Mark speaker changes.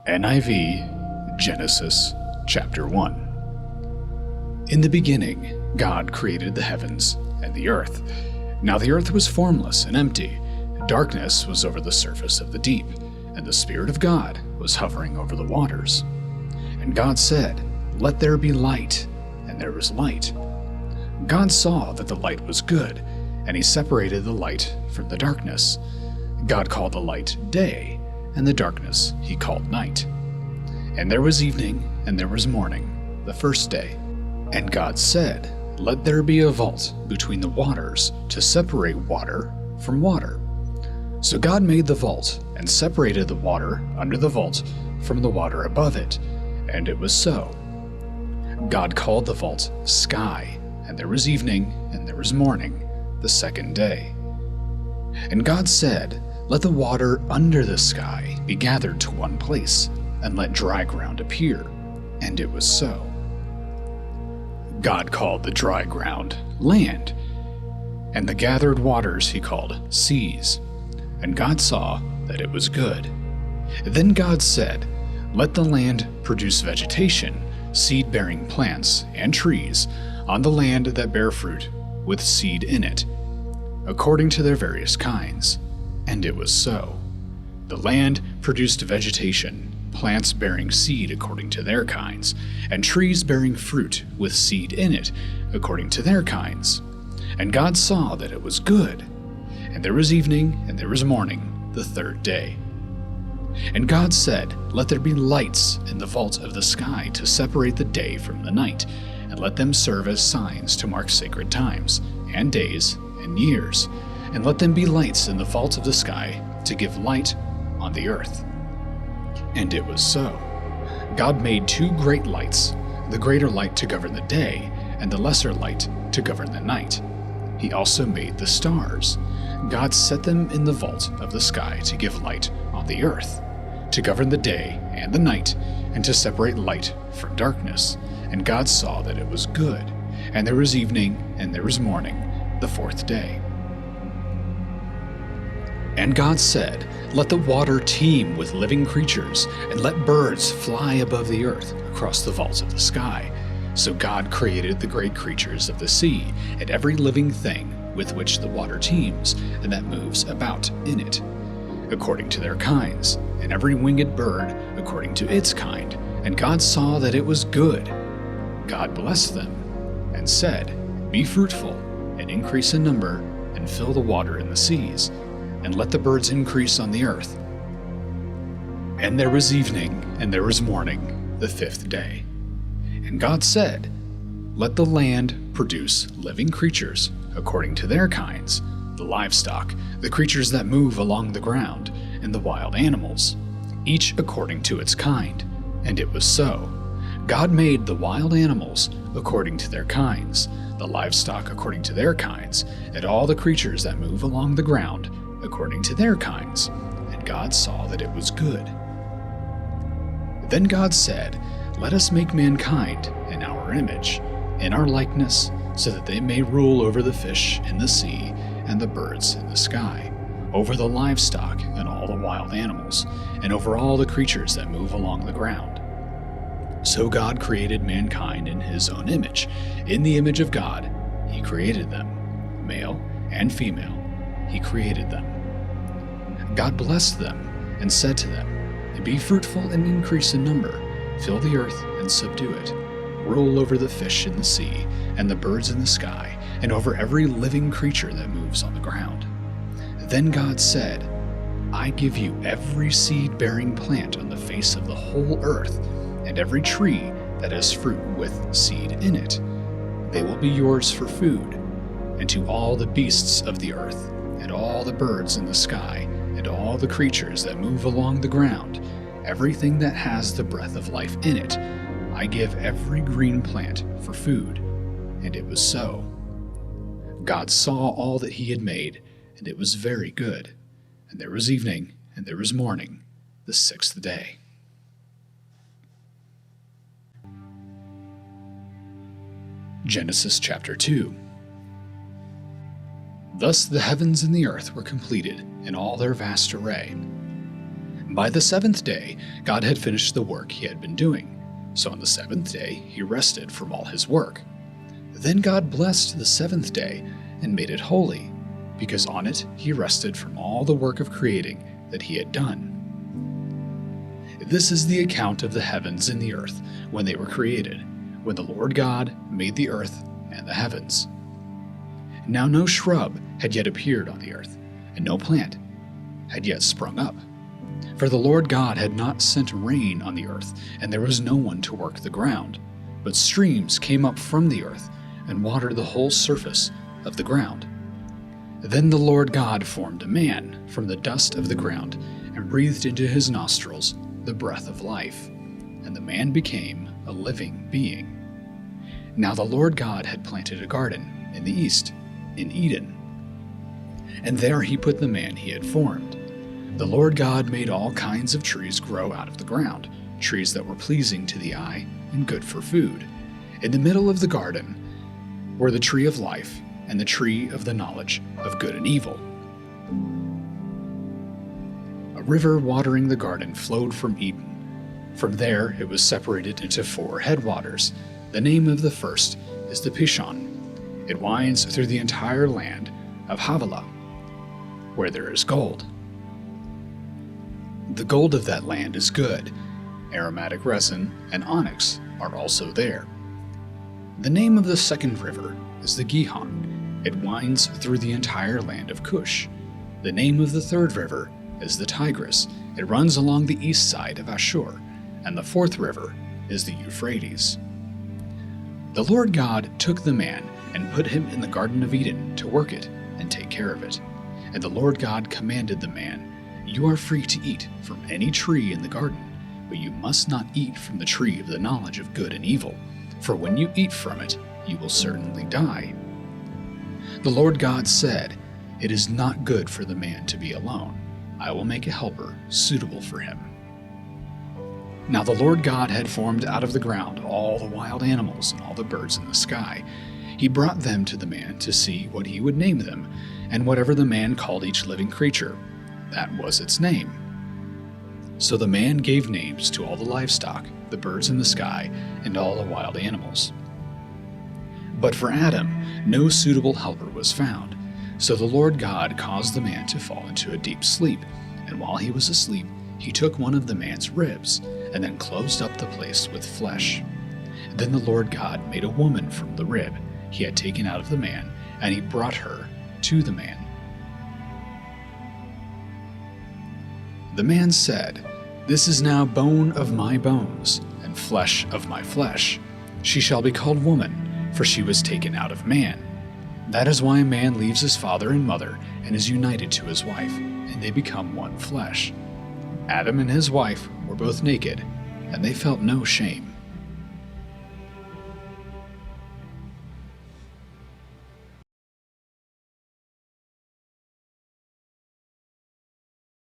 Speaker 1: NIV Genesis chapter 1. In the beginning, God created the heavens and the earth. Now the earth was formless and empty. Darkness was over the surface of the deep, and the Spirit of God was hovering over the waters. And God said, "Let there be light," and there was light. God saw that the light was good, and he separated the light from the darkness. God called the light day, and the darkness he called night. And there was evening, and there was morning, the first day. And God said, "Let there be a vault between the waters to separate water from water." So God made the vault, and separated the water under the vault from the water above it, and it was so. God called the vault sky, and there was evening, and there was morning, the second day. And God said, "Let the water under the sky be gathered to one place, and let dry ground appear." And it was so. God called the dry ground land, and the gathered waters he called seas. And God saw that it was good. Then God said, "Let the land produce vegetation, seed-bearing plants and trees, on the land that bear fruit with seed in it, according to their various kinds." And it was so. The land produced vegetation, plants bearing seed according to their kinds, and trees bearing fruit with seed in it according to their kinds. And God saw that it was good. And there was evening, and there was morning, the third day. And God said, "Let there be lights in the vault of the sky to separate the day from the night, and let them serve as signs to mark sacred times, and days, and years. And let them be lights in the vault of the sky to give light on the earth." And it was so. God made two great lights, the greater light to govern the day, and the lesser light to govern the night. He also made the stars. God set them in the vault of the sky to give light on the earth, to govern the day and the night, and to separate light from darkness. And God saw that it was good. And there was evening, and there was morning, the fourth day. And God said, "Let the water teem with living creatures, and let birds fly above the earth across the vault of the sky." So God created the great creatures of the sea, and every living thing with which the water teems, and that moves about in it, according to their kinds, and every winged bird according to its kind. And God saw that it was good. God blessed them, and said, "Be fruitful, and increase in number, and fill the water in the seas, and let the birds increase on the earth." And there was evening, and there was morning, the fifth day. And God said, "Let the land produce living creatures according to their kinds, the livestock, the creatures that move along the ground, and the wild animals, each according to its kind." And it was so. God made the wild animals according to their kinds, the livestock according to their kinds, and all the creatures that move along the ground according to their kinds. And God saw that it was good. Then God said, "Let us make mankind in our image, in our likeness, so that they may rule over the fish in the sea and the birds in the sky, over the livestock and all the wild animals, and over all the creatures that move along the ground." So God created mankind in his own image. In the image of God, he created them. Male and female, he created them. God blessed them and said to them, "Be fruitful and increase in number, fill the earth and subdue it. Rule over the fish in the sea and the birds in the sky, and over every living creature that moves on the ground." Then God said, "I give you every seed-bearing plant on the face of the whole earth, and every tree that has fruit with seed in it. They will be yours for food, and to all the beasts of the earth, and all the birds in the sky, and all the creatures that move along the ground, everything that has the breath of life in it, I give every green plant for food." And it was so. God saw all that he had made, and it was very good. And there was evening, and there was morning, the sixth day. Genesis chapter 2. Thus the heavens and the earth were completed in all their vast array. By the seventh day, God had finished the work he had been doing. So on the seventh day, he rested from all his work. Then God blessed the seventh day and made it holy, because on it he rested from all the work of creating that he had done. This is the account of the heavens and the earth when they were created, when the Lord God made the earth and the heavens. Now no shrub had yet appeared on the earth, and no plant had yet sprung up. For the Lord God had not sent rain on the earth, and there was no one to work the ground. But streams came up from the earth and watered the whole surface of the ground. Then the Lord God formed a man from the dust of the ground and breathed into his nostrils the breath of life, and the man became a living being. Now the Lord God had planted a garden in the east, in Eden, and there he put the man he had formed. The Lord God made all kinds of trees grow out of the ground, trees that were pleasing to the eye and good for food. In the middle of the garden were the tree of life and the tree of the knowledge of good and evil. A river watering the garden flowed from Eden. From there it was separated into 4 headwaters. The name of the first is the Pishon. It winds through the entire land of Havilah, where there is gold. The gold of that land is good. Aromatic resin and onyx are also there. The name of the second river is the Gihon. It winds through the entire land of Cush. The name of the third river is the Tigris. It runs along the east side of Ashur. And the fourth river is the Euphrates. The Lord God took the man and put him in the Garden of Eden to work it and take care of it. And the Lord God commanded the man, "You are free to eat from any tree in the garden, but you must not eat from the tree of the knowledge of good and evil, for when you eat from it, you will certainly die." The Lord God said, "It is not good for the man to be alone. I will make a helper suitable for him." Now the Lord God had formed out of the ground all the wild animals and all the birds in the sky. He brought them to the man to see what he would name them, and whatever the man called each living creature, that was its name. So the man gave names to all the livestock, the birds in the sky, and all the wild animals. But for Adam, no suitable helper was found. So the Lord God caused the man to fall into a deep sleep, and while he was asleep, he took one of the man's ribs, and then closed up the place with flesh. Then the Lord God made a woman from the rib he had taken out of the man, and he brought her to the man. The man said, "This is now bone of my bones, and flesh of my flesh. She shall be called woman, for she was taken out of man. That is why a man leaves his father and mother, and is united to his wife, and they become one flesh." Adam and his wife were both naked, and they felt no shame.